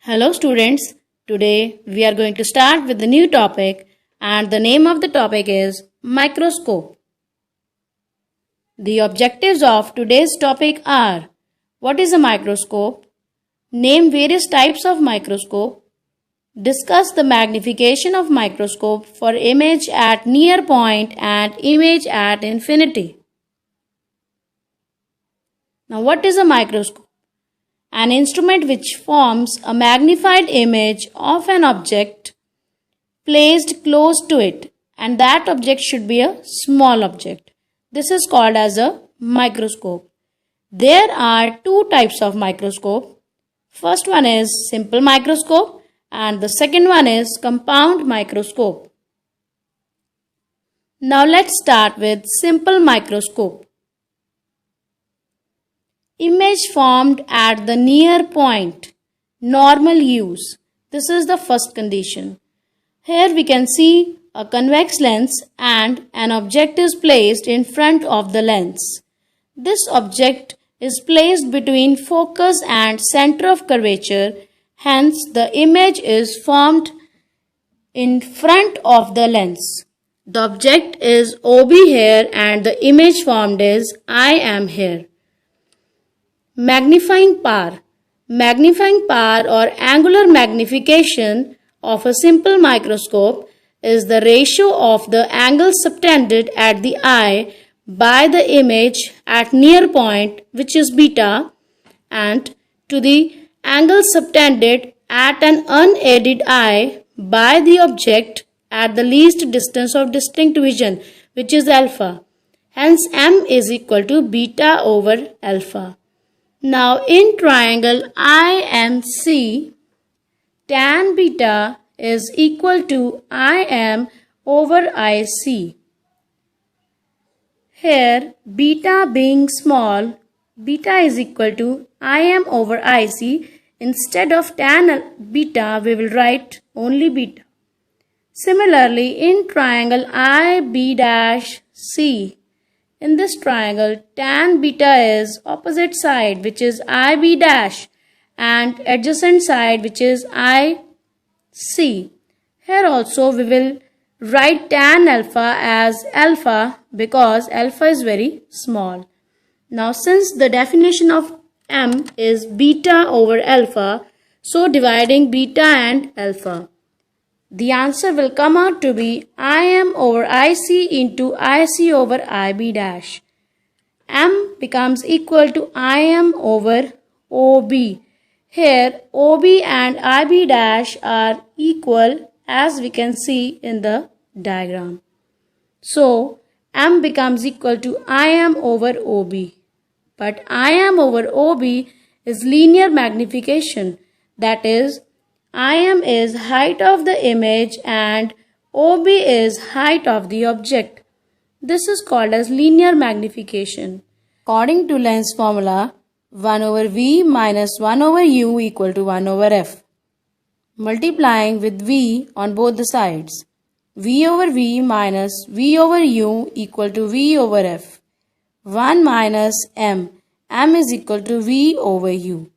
Hello students, today we are going to start with the new topic and the name of the topic is microscope. The objectives of today's topic are: what is a microscope? Name various types of microscope. Discuss the magnification of microscope for image at near point and image at infinity. Now what is a microscope? An instrument which forms a magnified image of an object placed close to it, and that object should be a small object. This is called as a microscope. There are two types of microscope. First one is simple microscope and the second one is compound microscope. Now let's start with simple microscope. Image formed at the near point, normal use. This is the first condition. Here we can see a convex lens and an object is placed in front of the lens. This object is placed between focus and center of curvature, hence the image is formed in front of the lens. The object is OB here and the image formed is I am here. Magnifying power. Magnifying power or angular magnification of a simple microscope is the ratio of the angle subtended at the eye by the image at near point, which is beta, and to the angle subtended at an unaided eye by the object at the least distance of distinct vision, which is alpha. Hence m is equal to beta over alpha. Now in triangle IMC, tan beta is equal to IM over IC. Here beta being small, beta is equal to IM over IC. Instead of tan beta, we will write only beta. Similarly, in triangle IB-C, in this triangle, tan beta is opposite side, which is IB dash, and adjacent side, which is IC. Here also we will write tan alpha as alpha because alpha is very small. Now since the definition of m is beta over alpha, so dividing beta and alpha, the answer will come out to be IM over IC into IC over IB dash. M becomes equal to IM over OB. Here OB and IB dash are equal as we can see in the diagram. So M becomes equal to IM over OB. But IM over OB is linear magnification, that is IM is height of the image and OB is height of the object. This is called as linear magnification. According to lens formula, 1 over V minus 1 over U equal to 1 over F. Multiplying with V on both the sides. V over V minus V over U equal to V over F. 1 minus M. M is equal to V over U.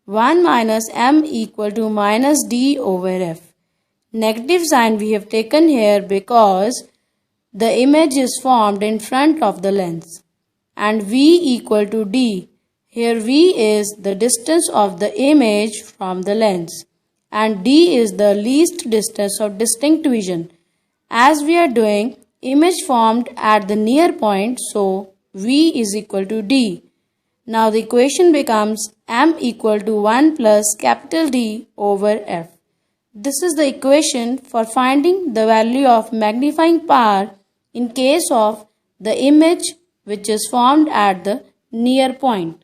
1 minus m equal to minus d over f. Negative sign we have taken here because the image is formed in front of the lens. And v equal to d. Here v is the distance of the image from the lens. And d is the least distance of distinct vision. As we are doing image formed at the near point, so v is equal to d. Now the equation becomes m equal to 1 plus capital D over f. This is the equation for finding the value of magnifying power in case of the image which is formed at the near point.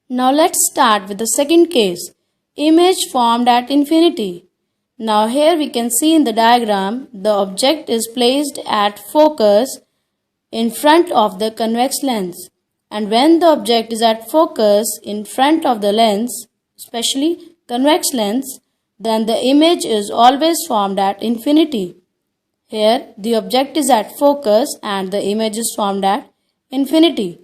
Now let's start with the second case, image formed at infinity. Now here we can see in the diagram the object is placed at focus in front of the convex lens, and when the object is at focus in front of the lens, especially convex lens, then the image is always formed at infinity. Here the object is at focus and the image is formed at infinity.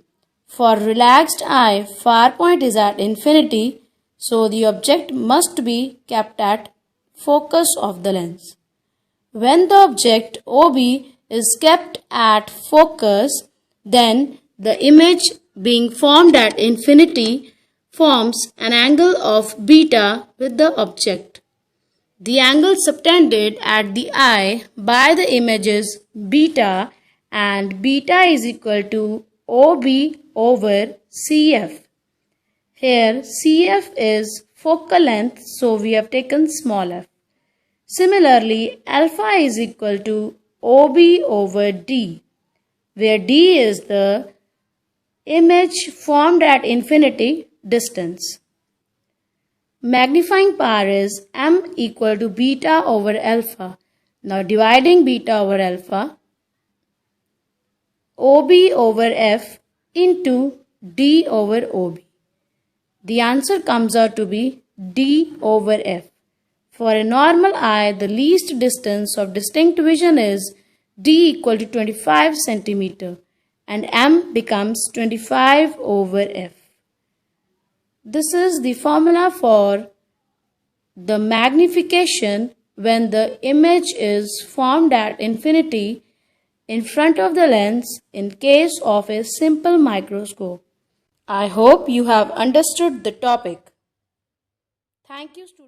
For relaxed eye, far point is at infinity, So the object must be kept at focus of the lens. When the object OB is kept at focus, then the image being formed at infinity forms an angle of beta with the object. The angle subtended at the eye by the image is beta, and beta is equal to OB over CF. Here CF is focal length, so we have taken small f. Similarly, alpha is equal to OB over D, where D is the image formed at infinity distance. Magnifying power is m equal to beta over alpha. Now dividing beta over alpha, OB over F into D over OB. The answer comes out to be D over F. For a normal eye, the least distance of distinct vision is D equal to 25 cm and M becomes 25 over F. This is the formula for the magnification when the image is formed at infinity in front of the lens in case of a simple microscope. I hope you have understood the topic. Thank you, students.